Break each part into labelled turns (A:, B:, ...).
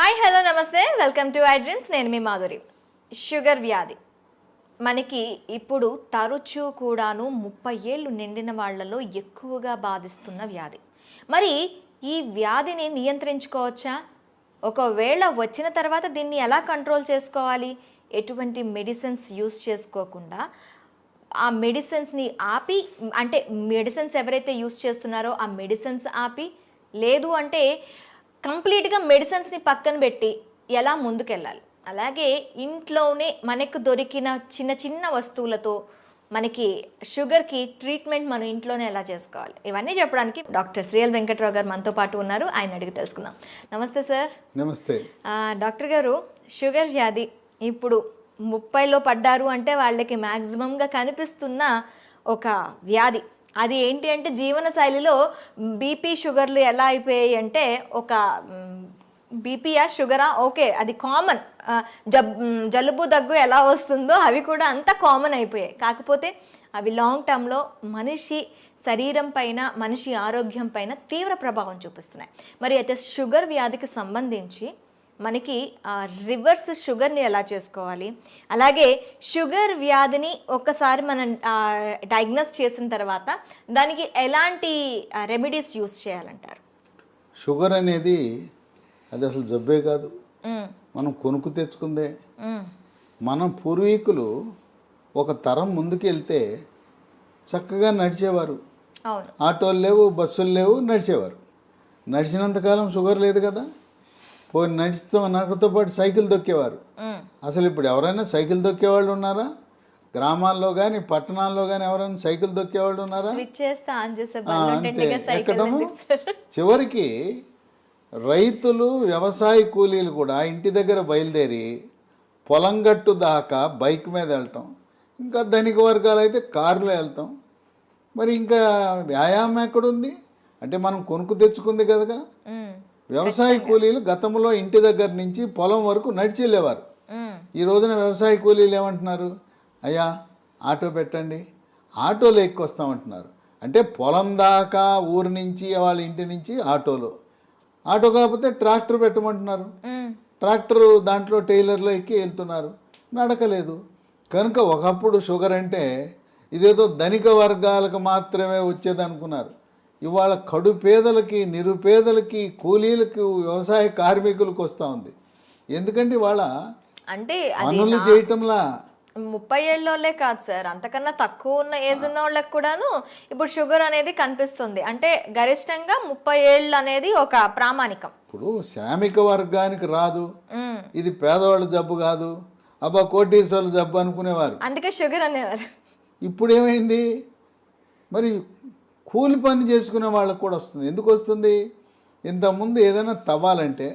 A: Hi hello నమస్తే welcome to iDreams. నేను మీ Madhuri. Sugar వ్యాధి మనకి ఇప్పుడు తరచూ కూడాను 30 ఏళ్ళు నిండిన వాళ్ళలో ఎక్కువగా బాధిస్తున్న వ్యాధి. మరి ఈ వ్యాధిని నియంత్రించుకోవచ్చా? ఒకవేళ వచ్చిన తర్వాత దీన్ని ఎలా కంట్రోల్ చేసుకోవాలి? ఎటువంటి మెడిసిన్స్ యూస్ చేసుకోకుండా ఆ మెడిసిన్స్ని ఆపి, అంటే మెడిసిన్స్ ఎవరైతే యూస్ చేస్తున్నారో ఆ మెడిసిన్స్ ఆపి, లేదు అంటే కంప్లీట్గా మెడిసిన్స్ని పక్కన పెట్టి ఎలా ముందుకెళ్ళాలి? అలాగే ఇంట్లోనే మనకు దొరికిన చిన్న చిన్న వస్తువులతో మనకి షుగర్కి ట్రీట్మెంట్ మనం ఇంట్లోనే ఎలా చేసుకోవాలి? ఇవన్నీ చెప్పడానికి డాక్టర్ శ్రీఎల్ వెంకట్రావు గారు మనతో పాటు ఉన్నారు. ఆయన అడిగి తెలుసుకుందాం. నమస్తే సార్.
B: నమస్తే
A: డాక్టర్ గారు, షుగర్ వ్యాధి ఇప్పుడు 30లో పడ్డారు అంటే వాళ్ళకి మ్యాక్సిమంగా కనిపిస్తున్న ఒక వ్యాధి. అది ఏంటి అంటే జీవన శైలిలో బీపీ షుగర్లు ఎలా అయిపోయాయి అంటే, ఒక బీపీయా షుగరా ఓకే అది కామన్, జలుబు దగ్గు ఎలా వస్తుందో అవి కూడా అంత కామన్ అయిపోయాయి. కాకపోతే అవి లాంగ్ టర్మ్లో మనిషి శరీరం పైన, మనిషి ఆరోగ్యం పైన తీవ్ర ప్రభావం చూపిస్తున్నాయి. మరి అయితే షుగర్ వ్యాధికి సంబంధించి మనకి రివర్స్ షుగర్ని ఎలా చేసుకోవాలి, అలాగే షుగర్ వ్యాధిని ఒక్కసారి మనం డయాగ్నోస్ చేసిన తర్వాత దానికి ఎలాంటి రెమెడీస్ యూస్ చేయాలంటారు?
B: షుగర్ అనేది అది అసలు జబ్బే కాదు, మనం కొనుక్కు తెచ్చుకుందే. మన పూర్వీకులు ఒక తరం ముందుకెళ్తే చక్కగా నడిచేవారు. ఆటోలు లేవు, బస్సులు లేవు, నడిచేవారు. నడిచినంతకాలం షుగర్ లేదు కదా. పోయి నడితో పాటు సైకిల్ దొక్కేవారు. అసలు ఇప్పుడు ఎవరైనా సైకిల్ దొక్కేవాళ్ళు ఉన్నారా? గ్రామాల్లో కానీ పట్టణాల్లో కానీ ఎవరైనా సైకిల్ దొక్కేవాళ్ళు ఉన్నారా? అంతే, ఎక్కడము. చివరికి రైతులు, వ్యవసాయ కూలీలు కూడా ఇంటి దగ్గర బయలుదేరి పొలం గట్టు దాకా బైక్ మీద వెళ్ళటం, ఇంకా ధనిక వర్గాలు అయితే కారులో వెళ్తాం. మరి ఇంకా వ్యాయామం ఎక్కడుంది? అంటే మనం కొనుక్కు తెచ్చుకుంది కదా. వ్యవసాయ కూలీలు గతంలో ఇంటి దగ్గర నుంచి పొలం వరకు నడిచి వెళ్ళేవారు. ఈ రోజున వ్యవసాయ కూలీలు ఏమంటున్నారు? అయ్యా ఆటో పెట్టండి, ఆటోలో ఎక్కొస్తామంటున్నారు. అంటే పొలం దాకా ఊరి నుంచి, వాళ్ళ ఇంటి నుంచి ఆటోలో. ఆటో కాకపోతే ట్రాక్టర్ పెట్టమంటున్నారు. ట్రాక్టర్ దాంట్లో టైలర్లో ఎక్కి వెళ్తున్నారు, నడకలేదు. కనుక ఒకప్పుడు షుగర్ అంటే ఇదేదో ధనిక వర్గాలకు మాత్రమే వచ్చేది అనుకున్నారు. ఇవాళ కడు పేదలకి, నిరుపేదలకి, కూలీలకు, వ్యవసాయ కార్మికులకు వస్తూ ఉంది. ఎందుకంటే ఇవాళ
A: అంటే
B: పనులు చేయటంలా
A: 30 ఏళ్ళోళ్ళే కాదు సార్, అంతకన్నా తక్కువ ఉన్న ఏజ్ ఉన్న వాళ్ళకి కూడాను ఇప్పుడు షుగర్ అనేది కనిపిస్తుంది. అంటే గరిష్టంగా 30 ఏళ్ళు అనేది ఒక ప్రామాణికం.
B: ఇప్పుడు శ్రామిక వర్గానికి రాదు, ఇది పేదవాళ్ళ జబ్బు కాదు, అబ్బా కోటీశ్వర్ల జబ్బు అనుకునేవారు,
A: అందుకే షుగర్ అనేవారు.
B: ఇప్పుడు ఏమైంది? మరి కూలి పని చేసుకునే వాళ్ళకు కూడా వస్తుంది. ఎందుకు వస్తుంది? ఇంతకుముందు ఏదైనా తవ్వాలంటే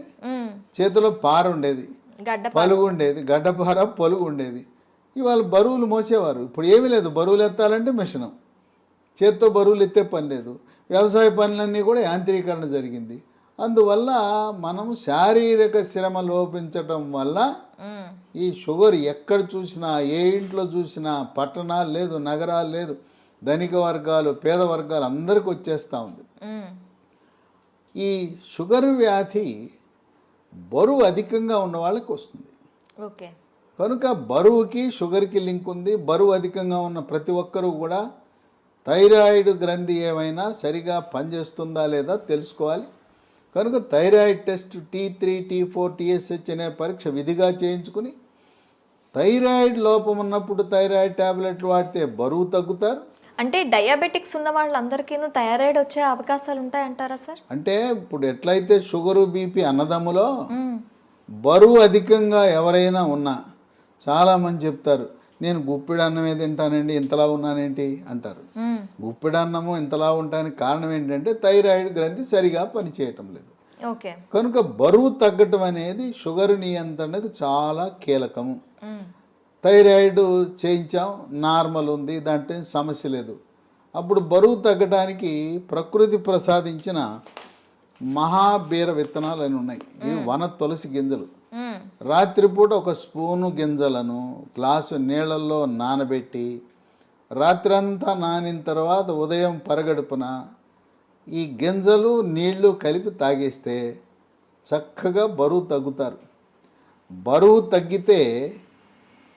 B: చేతిలో పార ఉండేది, పలుగు ఉండేది, గడ్డపార పలుగు ఉండేది. ఇవాళ బరువులు మోసేవారు. ఇప్పుడు ఏమీ లేదు, బరువులు ఎత్తాలంటే మిషను, చేత్తో బరువులు ఎత్తే పని లేదు. వ్యవసాయ పనులన్నీ కూడా యాంత్రీకరణ జరిగింది. అందువల్ల మనం శారీరక శ్రమ లోపించటం వల్ల ఈ షుగర్ ఎక్కడ చూసినా, ఏ ఇంట్లో చూసినా, పట్టణాలు లేదు, నగరాలు లేదు, ధనిక వర్గాలు, పేద వర్గాలు అందరికి వచ్చేస్తూ ఉంది. ఈ షుగర్ వ్యాధి బరువు అధికంగా ఉన్న వాళ్ళకి వస్తుంది.
A: ఓకే.
B: కనుక బరువుకి షుగర్కి లింక్ ఉంది. బరువు అధికంగా ఉన్న ప్రతి ఒక్కరూ కూడా థైరాయిడ్ గ్రంథి ఏమైనా సరిగా పనిచేస్తుందా లేదా తెలుసుకోవాలి. కనుక thyroid test T3, T4, TSH అనే పరీక్ష విధిగా చేయించుకుని, థైరాయిడ్ లోపం ఉన్నప్పుడు థైరాయిడ్ ట్యాబ్లెట్లు వాడితే బరువు తగ్గుతారు.
A: అంటే డయాబెటిక్స్ ఉన్న వాళ్ళందరికీ థైరాయిడ్ వచ్చే అవకాశాలు ఉంటాయంటారా సార్?
B: అంటే ఇప్పుడు ఎట్లయితే షుగరు, బీపీ అన్నదమ్ములో బరువు అధికంగా ఎవరైనా ఉన్నా చాలామంది చెప్తారు, నేను గుప్పిడి అన్నమే తింటానండి, ఇంతలా ఉన్నానేంటి అంటారు. గుప్పిడి అన్నము ఇంతలా ఉండడానికి కారణం ఏంటంటే థైరాయిడ్ గ్రంథి సరిగా పనిచేయటం లేదు. కనుక బరువు తగ్గటం అనేది షుగర్ నియంత్రణకు చాలా కీలకము. థైరాయిడ్ చేయించాం, నార్మల్ ఉంది, దాంట్లో సమస్య లేదు. అప్పుడు బరువు తగ్గడానికి ప్రకృతి ప్రసాదించిన మహాబీర విత్తనాలు అని ఉన్నాయి. ఇవి వన తులసి గింజలు. రాత్రిపూట ఒక స్పూను గింజలను గ్లాసు నీళ్ళల్లో నానబెట్టి, రాత్రంతా నానిన తర్వాత ఉదయం పరగడుపున ఈ గింజలు నీళ్లు కలిపి తాగేస్తే చక్కగా బరువు తగ్గుతారు. బరువు తగ్గితే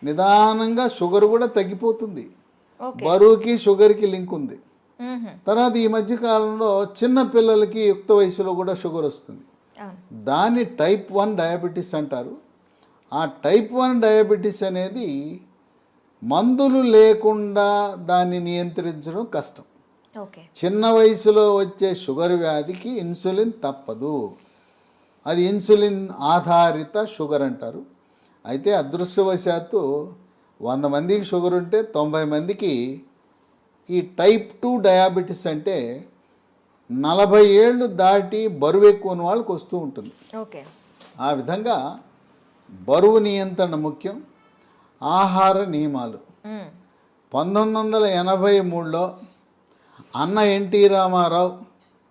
B: నిదానంగా షుగర్ కూడా తగ్గిపోతుంది.
A: ఓకే.
B: బరువుకి షుగర్కి లింక్ ఉంది.
A: మ్మ్హ.
B: తర్వాత ఈ మధ్య కాలంలో చిన్న పిల్లలకి యుక్త వయసులో కూడా షుగర్ వస్తుంది.
A: అవును.
B: దాన్ని టైప్ 1 డయాబెటీస్ అంటారు. ఆ టైప్ 1 డయాబెటీస్ అనేది మందులు లేకుండా దాన్ని నియంత్రించడం కష్టం.
A: ఓకే.
B: చిన్న వయసులో వచ్చే షుగర్ వ్యాధికి ఇన్సులిన్ తప్పదు. అది ఇన్సులిన్ ఆధారిత షుగర్ అంటారు. అయితే అదృష్టవశాత్తు 100 మందికి షుగర్ ఉంటే 90 మందికి ఈ టైప్ 2 డయాబెటీస్ అంటే 40 ఏళ్ళు దాటి బరువు ఎక్కువ ఉన్న వాళ్ళకి వస్తూ ఉంటుంది.
A: ఓకే.
B: ఆ విధంగా బరువు నియంత్రణ ముఖ్యం. ఆహార నియమాలు.
A: మ్మ్.
B: 1983లో అన్న ఎన్టీ రామారావు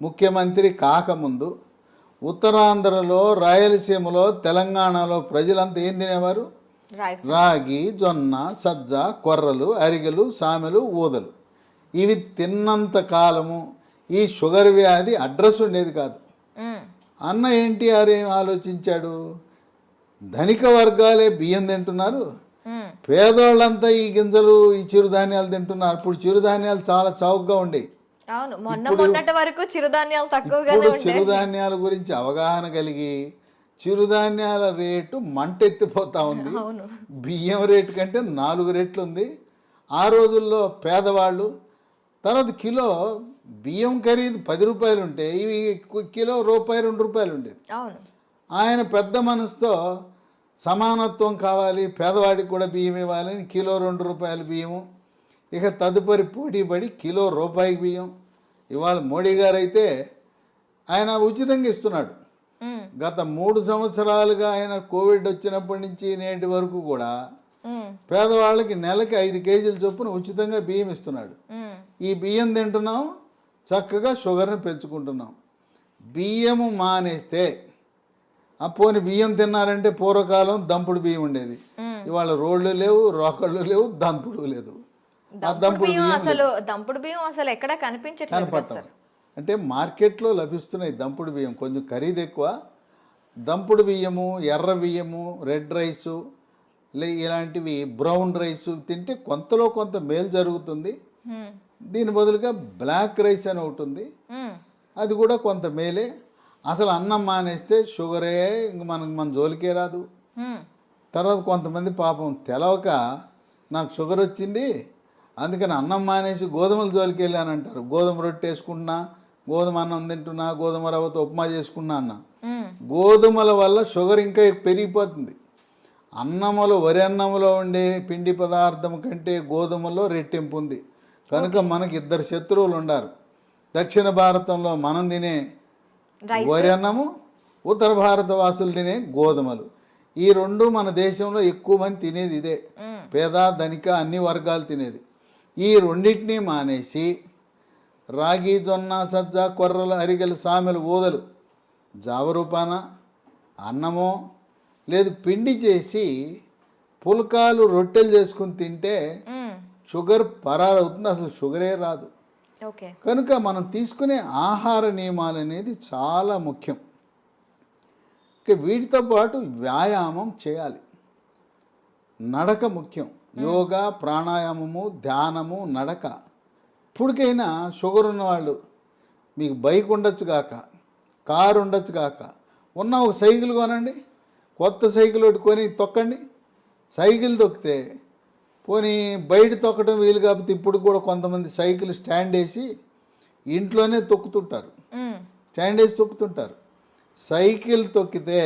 B: ముఖ్యమంత్రి కాకముందు ఉత్తరాంధ్రలో, రాయలసీమలో, తెలంగాణలో ప్రజలంతా ఏం తినేవారు?
A: రైట్.
B: రాగి, జొన్న, సజ్జ, కొర్రలు, అరిగెలు, సామెలు, ఊదలు. ఇవి తిన్నంత కాలము ఈ షుగర్ వ్యాధి అడ్రస్ ఉండేది కాదు.
A: మ్మ్.
B: అన్న ఎన్టీఆర్ ఏం ఆలోచించాడు? ధనిక వర్గాలే బియ్యం తింటున్నారు,
A: మ్మ్.
B: పేదోళ్ళంతా ఈ గింజలు, ఈ చిరుధాన్యాలు తింటున్నారు. ఇప్పుడు చిరుధాన్యాలు చాలా చౌకగా ఉండేవి.
A: అవును, మొన్నటి వరకు చిరుధాన్యాలు తక్కువగానే
B: ఇప్పుడు
A: ఉండే.
B: చిరుధాన్యాల గురించి అవగాహన కలిగి చిరుధాన్యాల రేటు మంటెత్తిపోతా ఉంది.
A: అవును.
B: బియ్యం రేటు కంటే 4 రెట్లు ఉంది. ఆ రోజుల్లో పేదవాళ్ళు తర్వాత కిలో బియ్యం ఖరీదు 10 రూపాయలు ఉంటే ఇవి కిలో రూపాయి 2 రూపాయలు ఉండేది.
A: అవును.
B: ఆయన పెద్ద మనసుతో సమానత్వం కావాలి, పేదవాడికి కూడా బియ్యం ఇవ్వాలని కిలో 2 రూపాయల బియ్యము. ఇక తదుపరి పోటీ పడి కిలో రూపాయికి బియ్యం. ఇవాళ మోడీ గారు అయితే ఆయన ఉచితంగా ఇస్తున్నాడు.
A: మ్మ్.
B: గత 3 సంవత్సరాలుగా ఆయన కోవిడ్ వచ్చినప్పటి నుంచి నేటి వరకు కూడా
A: మ్మ్.
B: పేదవాళ్ళకి నెలకి 5 కేజీల చొప్పున ఉచితంగా బియ్యం ఇస్తున్నాడు.
A: మ్మ్.
B: ఈ బియ్యం తింటున్నాం, చక్కగా షుగర్ని పెంచుకుంటున్నాం. బియ్యము మానేస్తే పోని బియ్యం తిన్నారంటే పూర్వకాలం దంపుడు బియ్యం ఉండేది. ఇవాళ రోళ్ళు లేవు, రోకళ్ళు లేవు, దంపుడు లేదు. ఆ దంపుడు బియ్యం
A: దంపుడు బియ్యం అసలు ఎక్కడ కనిపించట్లేదు కదా
B: కనపడతాం.
A: సార్.
B: అంటే మార్కెట్లో లభిస్తున్నాయి దంపుడు బియ్యం, కొంచెం ఖరీదు ఎక్కువ. దంపుడు బియ్యము, ఎర్ర బియ్యము, రెడ్ రైసు ఇలాంటివి, బ్రౌన్ రైసు తింటే కొంతలో కొంత మేలు జరుగుతుంది.
A: మ్మ్.
B: దీని బదులుగా బ్లాక్ రైస్ అని ఒకటి ఉంది,
A: మ్మ్.
B: అది కూడా కొంత మేలే. అసలు అన్నం మానేస్తే షుగరే ఇంక మన జోలికే రాదు.
A: మ్మ్.
B: తర్వాత కొంతమంది పాపం తెలవక నాకు షుగర్ వచ్చింది అందుకని అన్నం మానేసి గోధుమల జోలికి వెళ్ళానంటారు. గోధుమ రొట్టె వేసుకుంటున్నా, గోధుమ అన్నం తింటున్నా, గోధుమ రవ్వతో ఉప్మా చేసుకున్నా అన్న.
A: మ్మ్.
B: గోధుమల వల్ల షుగర్ ఇంకా పెరిగిపోతుంది. అన్నములో, వరి అన్నములో ఉండే పిండి పదార్థం కంటే గోధుమలో రెట్టింపు ఉంది. కనుక మనకి 2 శత్రువులు ఉండారు. దక్షిణ భారతంలో మనం తినే
A: రైస్.
B: వరి అన్నము, ఉత్తర భారత వాసులు తినే గోధుమలు. ఈ 2 మన దేశంలో ఎక్కువ మంది తినేది ఇదే.
A: మ్మ్.
B: పేద, ధనిక అన్ని వర్గాలు తినేది. ఈ రెండింటినీ మానేసి రాగి, జొన్న, సజ్జ, కొర్రలు, అరిగెలు, సామెలు, ఊదలు జావరూపాన అన్నమో లేదు పిండి చేసి పుల్కాలు, రొట్టెలు చేసుకుని తింటే
A: మ్మ్.
B: షుగర్ పరారవుతుంది, అసలు షుగరే రాదు.
A: ఓకే.
B: కనుక మనం తీసుకునే ఆహార నియమాలు అనేది చాలా ముఖ్యం. ఇక వీటితో పాటు వ్యాయామం చేయాలి. నడక ముఖ్యం. యోగా, ప్రాణాయామము, ధ్యానము, నడక. ఇప్పటికైనా షుగర్ ఉన్నవాళ్ళు మీకు బైక్ ఉండొచ్చు కాక, కారు ఉండొచ్చు కాక, ఉన్న ఒక సైకిల్ కొనండి. కొత్త సైకిల్ ఒకటి కొని తొక్కండి. సైకిల్ తొక్కితే పోనీ బయట తొక్కడం వీలు కాకపోతే ఇప్పుడు కూడా కొంతమంది సైకిల్ స్టాండ్ వేసి ఇంట్లోనే తొక్కుతుంటారు.
A: మ్మ్.
B: స్టాండ్ వేసి తొక్కుతుంటారు. సైకిల్ తొక్కితే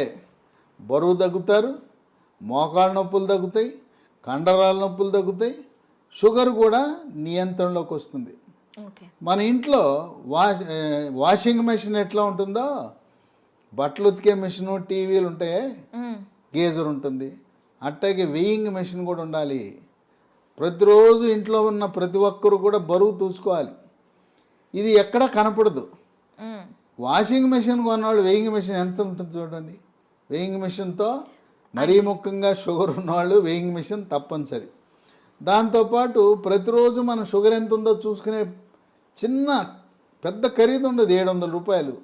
B: బరువు తగ్గుతారు, మోకాళ్ళ నొప్పులు తగ్గుతాయి, కండరాల నొప్పులు తగ్గుతాయి, షుగర్ కూడా నియంత్రణలోకి వస్తుంది.
A: ఓకే.
B: మన ఇంట్లో వాషింగ్ మెషిన్ ఎట్లా ఉంటుందో, బట్టలు ఉతికే మెషిన్, టీవీలు ఉంటాయి,
A: మ్మ్.
B: గేజర్ ఉంటుంది, అట్టాగే వెయింగ్ మెషిన్ కూడా ఉండాలి. ప్రతిరోజు ఇంట్లో ఉన్న ప్రతి ఒక్కరు కూడా బరువు చూసుకోవాలి. ఇది ఎక్కడా కనపడదు.
A: మ్మ్.
B: వాషింగ్ మెషిన్ కొన్నవాళ్ళు వెయింగ్ మెషిన్ ఎంత ఉంటుంది చూడండి. వెయింగ్ మెషిన్తో మరీ ముఖ్యంగా షుగర్ ఉన్నవాళ్ళు వెయింగ్ మెషిన్ తప్పనిసరి. దాంతోపాటు ప్రతిరోజు మన షుగర్ ఎంత ఉందో చూసుకునే చిన్న పెద్ద ఖరీదు ఉండదు, 700 రూపాయలు.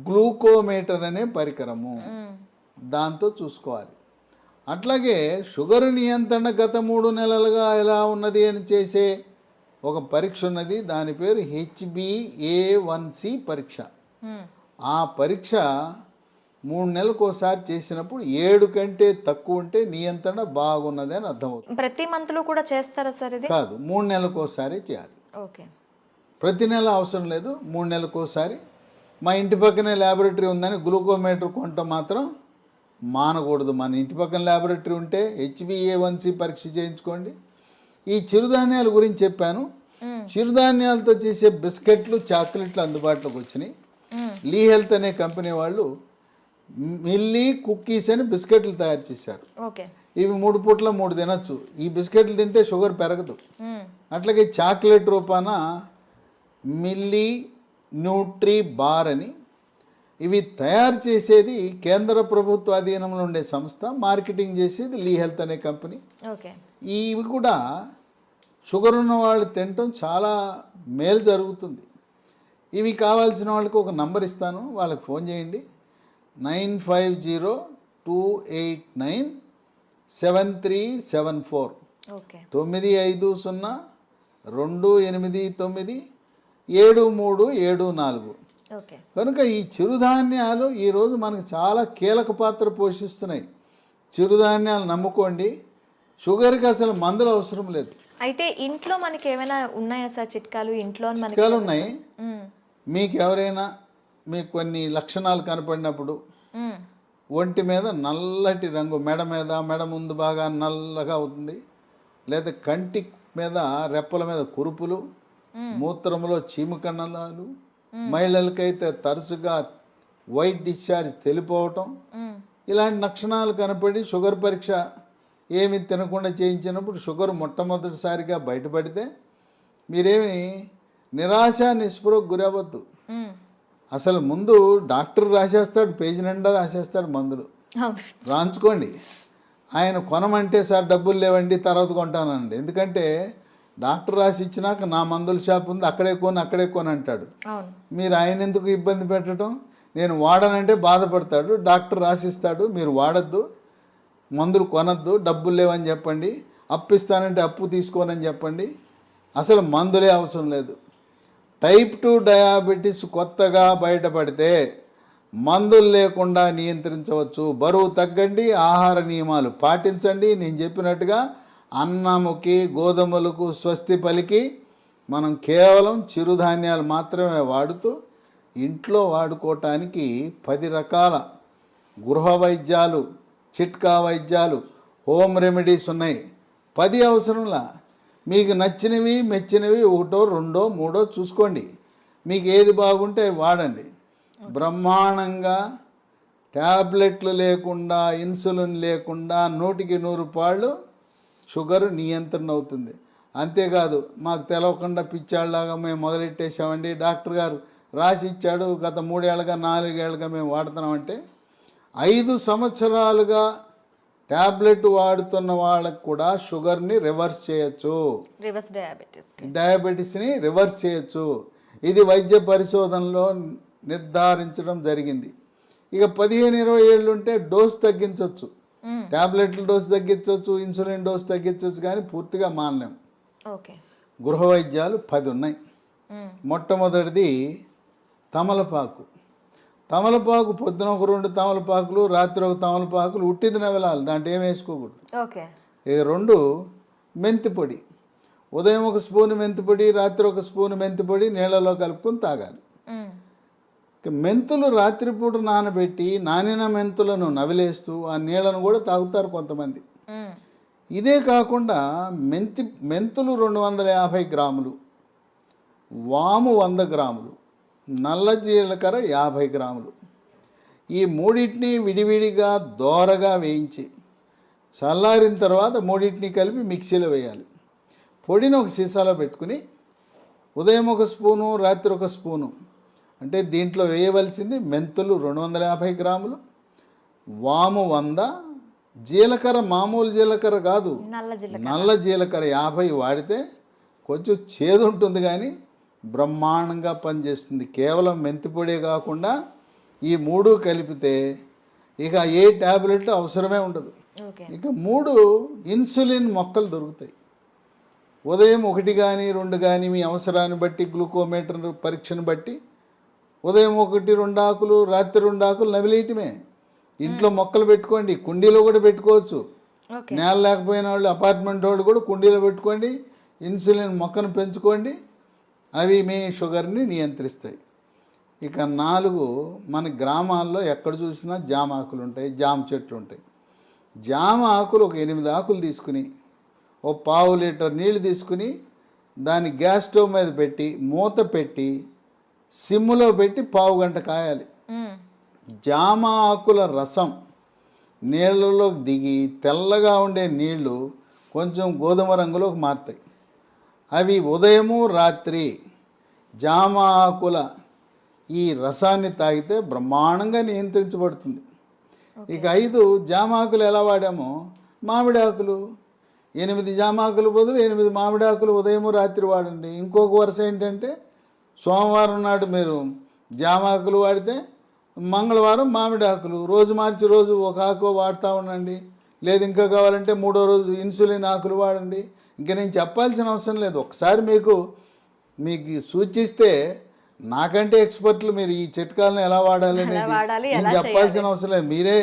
B: గ్లూకోమీటర్ అనే పరికరము, దాంతో చూసుకోవాలి. అట్లాగే షుగర్ నియంత్రణ గత 3 నెలలుగా ఎలా ఉన్నది అని చేసే ఒక పరీక్ష ఉన్నది. దాని పేరు HbA1c పరీక్ష. ఆ పరీక్ష 3 నెలలకు ఒకసారి చేసినప్పుడు 7 కంటే తక్కువ ఉంటే నియంత్రణ బాగున్నది అని అర్థమవుతుంది.
A: ప్రతి మంత్లో కూడా చేస్తారా సార్ ఇది?
B: కాదు, 3 నెలలకు ఒకసారి చేయాలి.
A: ఓకే.
B: ప్రతి నెల అవసరం లేదు, 3 నెలలకు ఒకసారి. మా ఇంటి పక్కనే ల్యాబొరేటరీ ఉందని గ్లూకోమీటర్ కొంట మాత్రం మానకూడదు. మన ఇంటి పక్కన ల్యాబొరేటరీ ఉంటే HbA1c పరీక్ష చేయించుకోండి. ఈ చిరుధాన్యాల గురించి చెప్పాను. చిరుధాన్యాలతో చేసే బిస్కెట్లు, చాక్లెట్లు అందుబాటులోకి వచ్చినాయి. లీ హెల్త్ అనే కంపెనీ వాళ్ళు మిల్లీ కుక్కీస్ అని బిస్కెట్లు తయారు చేశారు.
A: ఓకే.
B: ఇవి 3 పూట్ల 3 తినచ్చు. ఈ బిస్కెట్లు తింటే షుగర్ పెరగదు. అట్లాగే చాక్లెట్ రూపాన మిల్లీ న్యూట్రీ బార్ అని, ఇవి తయారు చేసేది కేంద్ర ప్రభుత్వ అధీనంలో ఉండే సంస్థ, మార్కెటింగ్ చేసేది లీ హెల్త్ అనే కంపెనీ.
A: ఓకే.
B: ఇవి కూడా షుగర్ ఉన్న వాళ్ళు తినటం చాలా మేలు జరుగుతుంది. ఇవి కావాల్సిన వాళ్ళకి ఒక నంబర్ ఇస్తాను, వాళ్ళకి ఫోన్ చేయండి. 9502897374.
A: ఓకే.
B: 9502897374.
A: ఓకే.
B: కనుక ఈ చిరుధాన్యాలు ఈరోజు మనకు చాలా కీలక పాత్ర పోషిస్తున్నాయి. చిరుధాన్యాలు నమ్ముకోండి. షుగర్కి అసలు మందులు అవసరం లేదు.
A: అయితే ఇంట్లో మనకి ఏమైనా ఉన్నాయా సార్ చిట్కాలు? ఇంట్లో
B: చిట్కాలు ఉన్నాయి. మీకు ఎవరైనా మీకు కొన్ని లక్షణాలు కనపడినప్పుడు ఒంటి మీద నల్లటి రంగు, మెడ ముందు బాగా నల్లగా అవుతుంది, లేదా కంటి మీద రెప్పల మీద కురుపులు, మూత్రంలో చీమకణాలు, మహిళలకైతే తరచుగా వైట్ డిశ్చార్జ్ తెలిపోవటం, ఇలాంటి లక్షణాలు కనపడి షుగర్ పరీక్ష ఏమి తినకుండా చేయించినప్పుడు షుగర్ మొట్టమొదటిసారిగా బయటపడితే మీరేమి నిరాశ నిస్పృహకు గురవద్దు. అసలు ముందు డాక్టర్ రాసేస్తాడు, పేజీ నిండా రాసేస్తాడు మందులు, రాంచుకోండి. ఆయన కొనమంటే సార్ డబ్బులు లేవండి తర్వాత కొంటానండి. ఎందుకంటే డాక్టర్ రాసి ఇచ్చినాక నా మందుల షాప్ ఉంది అక్కడే కొని అంటాడు. మీరు ఆయన ఎందుకు ఇబ్బంది పెట్టడం? నేను వాడనంటే బాధపడతాడు. డాక్టర్ రాసిస్తాడు, మీరు వాడద్దు, మందులు కొనద్దు, డబ్బులు లేవని చెప్పండి, అప్పు ఇస్తానంటే అప్పు తీసుకోనని చెప్పండి. అసలు మందులే అవసరం లేదు. టైప్ 2 డయాబెటీస్ కొత్తగా బయటపడితే మందులు లేకుండా నియంత్రించవచ్చు. బరువు తగ్గండి, ఆహార నియమాలు పాటించండి. నేను చెప్పినట్టుగా అన్నముకి గోధుమలకు స్వస్తి పలికి మనం కేవలం చిరుధాన్యాలు మాత్రమే వాడుతూ ఇంట్లో వాడుకోవటానికి 10 రకాల గృహ వైద్యాలు, చిట్కా వైద్యాలు, హోమ్ రెమెడీస్ ఉన్నాయి. 10 అవసరంలా. మీకు నచ్చినవి మెచ్చినవి 1, 2, 3 చూసుకోండి. మీకు ఏది బాగుంటే వాడండి. బ్రహ్మాండంగా ట్యాబ్లెట్లు లేకుండా, ఇన్సులిన్ లేకుండా 100కి 100 పాళ్ళు షుగర్ నియంత్రణ అవుతుంది. అంతేకాదు మాకు తెలవకుండా పిచ్చాళ్ళలాగా మేము మొదలెట్టేసామండి, డాక్టర్ గారు రాసి ఇచ్చాడు, గత 3 ఏళ్ళగా 4 ఏళ్ళగా మేము వాడుతున్నామంటే 5 సంవత్సరాలుగా ట్యాబ్లెట్ వాడుతున్న వాళ్ళకు కూడా షుగర్ని రివర్స్ చేయొచ్చు, డయాబెటీస్ని రివర్స్ చేయొచ్చు. ఇది వైద్య పరిశోధనలో నిర్ధారించడం జరిగింది. ఇక 15-20 ఏళ్ళు ఉంటే డోస్ తగ్గించవచ్చు, ట్యాబ్లెట్ల డోస్ తగ్గించవచ్చు, ఇన్సులిన్ డోస్ తగ్గించవచ్చు, కానీ పూర్తిగా మానలేం. గృహ వైద్యాలు 10 ఉన్నాయి. మొట్టమొదటిది తమలపాకు. తమలపాకు పొద్దున ఒక 2 తమలపాకులు, రాత్రి ఒక తమలపాకులు ఉట్టిది నవలాలి, దాంట్లో ఏం వేసుకోకూడదు. ఇక 2 మెంతిపొడి. ఉదయం 1 స్పూను మెంతిపొడి, రాత్రి 1 స్పూను మెంతిపొడి నీళ్ళలో కలుపుకొని తాగాలి. మెంతులు రాత్రిపూట నానబెట్టి నానిన మెంతులను నవిలేస్తూ ఆ నీళ్ళను కూడా తాగుతారు కొంతమంది. ఇదే కాకుండా మెంతులు 250 గ్రాములు, వాము 100 గ్రాములు, నల్ల జీలకర్ర 50 గ్రాములు. ఈ మూడింటిని విడివిడిగా దోరగా వేయించి చల్లారిన తర్వాత మూడింటిని కలిపి మిక్సీలో వేయాలి. పొడిని ఒక సీసాలో పెట్టుకుని ఉదయం 1 స్పూను, రాత్రి 1 స్పూను, అంటే దీంట్లో వేయవలసింది మెంతులు 250 గ్రాములు, వాము 100, జీలకర్ర మామూలు జీలకర్ర కాదు, నల్ల జీలకర్ర 50 వాడితే కొంచెం చేదు ఉంటుంది కానీ బ్రహ్మాండంగా పనిచేస్తుంది. కేవలం మెంతిపొడే కాకుండా ఈ 3 కలిపితే ఇక ఏ ట్యాబ్లెట్ అవసరమే ఉండదు.
A: ఓకే.
B: ఇక 3 ఇన్సులిన్ మొక్కలు దొరుకుతాయి. ఉదయం 1 కానీ 2 కానీ మీ అవసరాన్ని బట్టి గ్లూకోమీటర్ పరీక్షను బట్టి ఉదయం 1, 2 ఆకులు, రాత్రి 2 ఆకులు నవిలేయటమే. ఇంట్లో మొక్కలు పెట్టుకోండి, కుండీలో కూడా పెట్టుకోవచ్చు.
A: ఓకే.
B: నేల లేకపోయిన వాళ్ళు, అపార్ట్మెంట్ వాళ్ళు కూడా కుండీలో పెట్టుకోండి, ఇన్సులిన్ మొక్కను పెంచుకోండి. అవి మీ షుగర్ని నియంత్రిస్తాయి. ఇక 4 మన గ్రామాల్లో ఎక్కడ చూసినా జామ ఆకులు ఉంటాయి, జామ చెట్లు ఉంటాయి. జామ ఆకులు ఒక 8 ఆకులు తీసుకుని ఓ 1/2 లీటర్ నీళ్లు తీసుకుని దాన్ని గ్యాస్ స్టవ్ మీద పెట్టి మూత పెట్టి సిమ్లో పెట్టి 1/2 గంట కాయాలి. జామ ఆకుల రసం నీళ్ళలోకి దిగి తెల్లగా ఉండే నీళ్లు కొంచెం గోధుమ రంగులోకి మారుతాయి. అవి ఉదయము రాత్రి జామ ఆకుల ఈ రసాన్ని తాగితే బ్రహ్మాండంగా నియంత్రించబడుతుంది. ఇక 5 జామ ఆకులు ఎలా వాడామో, మామిడి ఆకులు 8 జామ ఆకులు బదులు 8 మామిడి ఆకులు ఉదయము రాత్రి వాడండి. ఇంకొక వరుస ఏంటంటే సోమవారం నాడు మీరు జామ ఆకులు వాడితే మంగళవారం మామిడి ఆకులు, రోజు మార్చి రోజు ఒక ఆకు వాడుతూ ఉండండి. లేదు ఇంకా కావాలంటే 3వ రోజు ఇన్సులిన్ ఆకులు వాడండి. ఇంకా నేను చెప్పాల్సిన అవసరం లేదు. ఒకసారి మీకు సూచిస్తే నాకంటే ఎక్స్పర్ట్లు మీరు ఈ చిట్కాలను ఎలా వాడాలి అనేది నేను చెప్పాల్సిన అవసరం లేదు. మీరే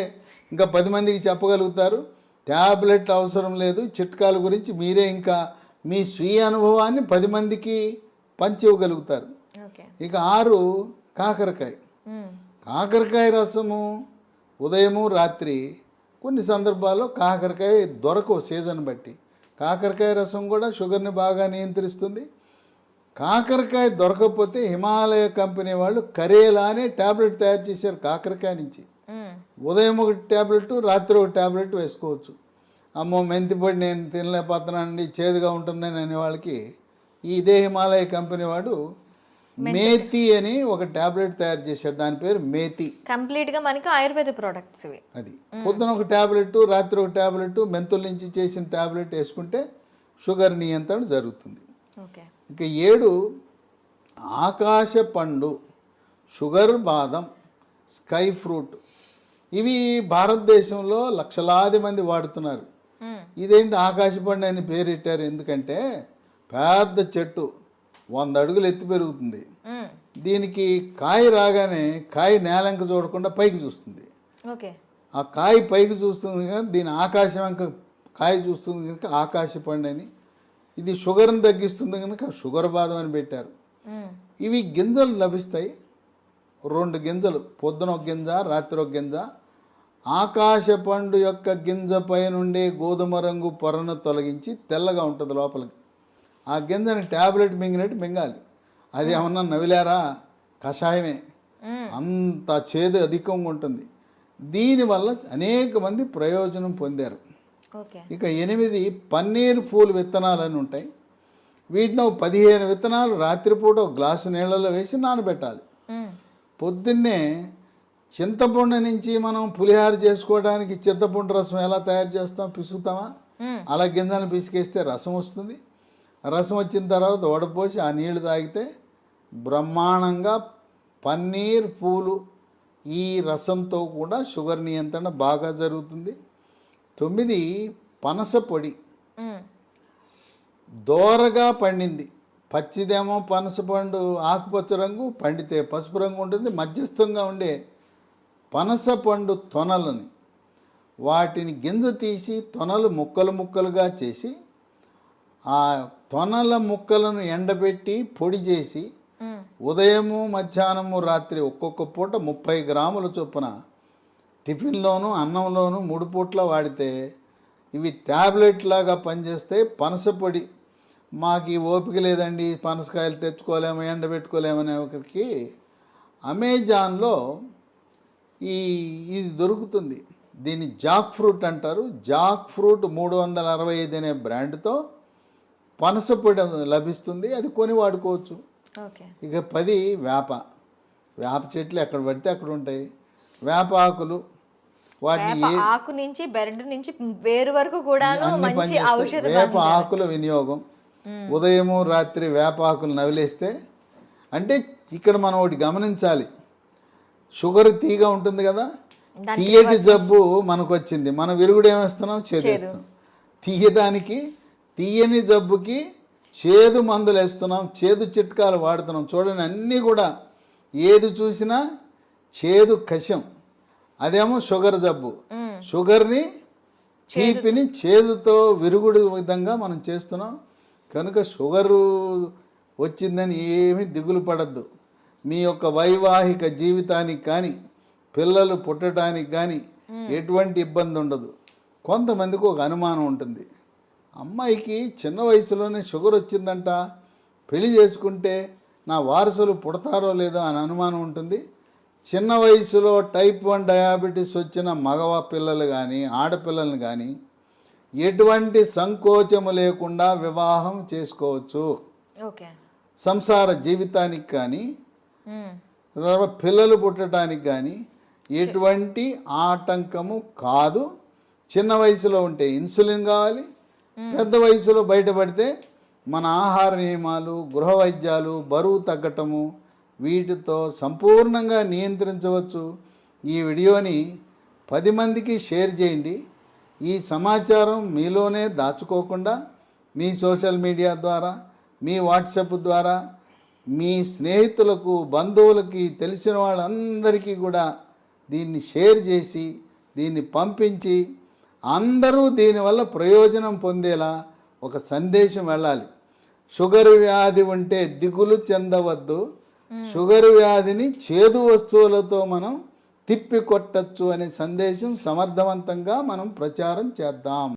B: ఇంకా 10 మందికి చెప్పగలుగుతారు. ట్యాబ్లెట్ అవసరం లేదు. చిట్కాల గురించి మీరే ఇంకా మీ స్వీయ అనుభవాన్ని 10 మందికి పంచి ఇవ్వగలుగుతారు. ఇక 6 కాకరకాయ. కాకరకాయ రసము ఉదయము రాత్రి కొన్ని సందర్భాల్లో కాకరకాయ దొరకవు సీజన్ బట్టి. కాకరకాయ రసం కూడా షుగర్ని బాగా నియంత్రిస్తుంది. కాకరకాయ దొరకకపోతే హిమాలయ కంపెనీ వాళ్ళు కరేలా అనే ట్యాబ్లెట్ తయారు చేశారు కాకరకాయ నుంచి. ఉదయం 1 ట్యాబ్లెట్, రాత్రి 1 ట్యాబ్లెట్ వేసుకోవచ్చు. అమ్మో మెంతిపొడి నేను తినలేకపోతున్నానండి, చేదుగా ఉంటుందని అనే వాళ్ళకి ఇదే హిమాలయ కంపెనీ వాడు మేతి అని ఒక ట్యాబ్లెట్ తయారు చేశాడు. దాని పేరు మేతి.
A: కంప్లీట్గా మనకి ఆయుర్వేద ప్రోడక్ట్స్ ఇవి.
B: అది పొద్దున 1 ట్యాబ్లెట్, రాత్రి 1 ట్యాబ్లెట్, మెంతుల నుంచి చేసిన ట్యాబ్లెట్ వేసుకుంటే షుగర్ నియంత్రణ జరుగుతుంది.
A: ఓకే.
B: ఇక 7 ఆకాశ పండు, షుగర్ బాదం, స్కై ఫ్రూట్. ఇవి భారతదేశంలో లక్షలాది మంది వాడుతున్నారు. ఇదేంటి ఆకాశ పండు అని పేరెట్టారు ఎందుకంటే పెద్ద చెట్టు 100 అడుగులు ఎత్తి పెరుగుతుంది. దీనికి కాయ రాగానే కాయ నేలంక చూడకుండా పైకి చూస్తుంది.
A: ఓకే.
B: ఆ కాయ పైకి చూస్తుంది కనుక దీని ఆకాశం వెంక కాయ చూస్తుంది కనుక ఆకాశ పండు అని. ఇది షుగర్ని తగ్గిస్తుంది కనుక షుగర్ బాదం అని పెట్టారు. ఇవి గింజలు లభిస్తాయి. 2 గింజలు, పొద్దున 1 గింజ, రాత్రి 1 గింజ. ఆకాశ పండు యొక్క గింజ పై నుండి గోధుమ రంగు పొరను తొలగించి తెల్లగా ఉంటుంది లోపలికి. ఆ గింజని ట్యాబ్లెట్ మింగినట్టు మింగాలి. అది ఏమన్నా నవిలారా, కషాయమే. అంత చేదు అధికంగా ఉంటుంది. దీనివల్ల అనేక మంది ప్రయోజనం పొందారు. ఇక 8 పన్నీర్ పూలు విత్తనాలు అని ఉంటాయి. వీటిని 15 విత్తనాలు రాత్రిపూట 1 గ్లాసు నీళ్ళలో వేసి నానబెట్టాలి. పొద్దున్నే చింతపండు నుంచి మనం పులిహార చేసుకోవడానికి చింతపండు రసం ఎలా తయారు చేస్తాం, పిసుకుతామా? అలా గింజలను పిసికేస్తే రసం వస్తుంది. రసం వచ్చిన తర్వాత వడపోసి ఆ నీళ్లు తాగితే బ్రహ్మాండంగా పన్నీర్ పూలు ఈ రసంతో కూడా షుగర్ నియంత్రణ బాగా జరుగుతుంది. 9 పనస పొడి. దోరగా పండింది. పచ్చిదేమో పనస పండు ఆకుపచ్చ రంగు, పండితే పసుపు రంగు ఉంటుంది. మధ్యస్థంగా ఉండే పనస పండు తొనలని వాటిని గింజ తీసి తొనలు ముక్కలు ముక్కలుగా చేసి ఆ తొనల ముక్కలను ఎండబెట్టి పొడి చేసి ఉదయము మధ్యాహ్నము రాత్రి ఒక్కొక్క పూట 30 గ్రాముల చొప్పున టిఫిన్లోను అన్నంలోను 3 పూట్ల వాడితే ఇవి ట్యాబ్లెట్ లాగా పనిచేస్తే పనస పొడి. మాకు ఈ ఓపిక లేదండి, పనసకాయలు తెచ్చుకోలేము, ఎండబెట్టుకోలేమనే ఒకరికి అమెజాన్లో ఇది దొరుకుతుంది. దీన్ని జాక్ ఫ్రూట్ అంటారు. జాక్ ఫ్రూట్ 365 అనే బ్రాండ్తో పనస పొడి లభిస్తుంది. అది కొని వాడుకోవచ్చు. ఇక 10 వేప చెట్లు ఎక్కడ పడితే అక్కడ ఉంటాయి. వేప ఆకులు వాటిని
A: ఆకు నుంచి బెరడు నుంచి వేరు వరకు కూడా మంచి ఔషధ.
B: వేప ఆకుల వినియోగం ఉదయము రాత్రి వేప ఆకులు నవిలేస్తే, అంటే ఇక్కడ మనం ఒకటి గమనించాలి. షుగర్ తీగా ఉంటుంది కదా, తీయటి జబ్బు మనకు వచ్చింది, మన విరుగుడు ఏమేస్తున్నాం, చేదేస్తాం. తీయదానికి, తీయని జబ్బుకి చేదు మందులు వేస్తున్నాం, చేదు చిట్కాలు వాడుతున్నాం. చూడండి, అన్నీ కూడా ఏది చూసినా చేదు కషం. అదేమో షుగర్ జబ్బు, షుగర్ని తీపిని చేదుతో విరుగుడు విధంగా మనం చేస్తున్నాం. కనుక షుగరు వచ్చిందని ఏమీ దిగులు పడద్దు. మీ యొక్క వైవాహిక జీవితానికి కానీ పిల్లలు పుట్టడానికి కానీ ఎటువంటి ఇబ్బంది ఉండదు. కొంతమందికి ఒక అనుమానం ఉంటుంది, అమ్మాయికి చిన్న వయసులోనే షుగర్ వచ్చిందంట, పెళ్లి చేసుకుంటే నా వారసులు పుడతారో లేదో అని అనుమానం ఉంటుంది. చిన్న వయసులో టైప్ 1 డయాబెటీస్ వచ్చిన మగవ పిల్లలు కానీ ఆడపిల్లలను కానీ ఎటువంటి సంకోచము లేకుండా వివాహం చేసుకోవచ్చు. సంసార జీవితానికి కానీ పిల్లలు పుట్టడానికి కానీ ఎటువంటి ఆటంకము కాదు. చిన్న వయసులో ఉంటే ఇన్సులిన్ కావాలి, పెద్ద వయసులో బయటపడితే మన ఆహార నియమాలు, గృహ వైద్యాలు, బరువు తగ్గటము, వీటితో సంపూర్ణంగా నియంత్రించవచ్చు. ఈ వీడియోని 10 మందికి షేర్ చేయండి. ఈ సమాచారం మీలోనే దాచుకోకుండా మీ సోషల్ మీడియా ద్వారా, మీ వాట్సాప్ ద్వారా, మీ స్నేహితులకు, బంధువులకి, తెలిసిన వాళ్ళందరికీ కూడా దీన్ని షేర్ చేసి, దీన్ని పంపించి, అందరూ దీనివల్ల ప్రయోజనం పొందేలా ఒక సందేశం వెళ్ళాలి. షుగర్ వ్యాధి ఉంటే దిగులు చెందవద్దు, షుగర్ వ్యాధిని చేదు వస్తువులతో మనం తిప్పికొట్టచ్చు అనే సందేశం సమర్థవంతంగా మనం ప్రచారం చేద్దాం.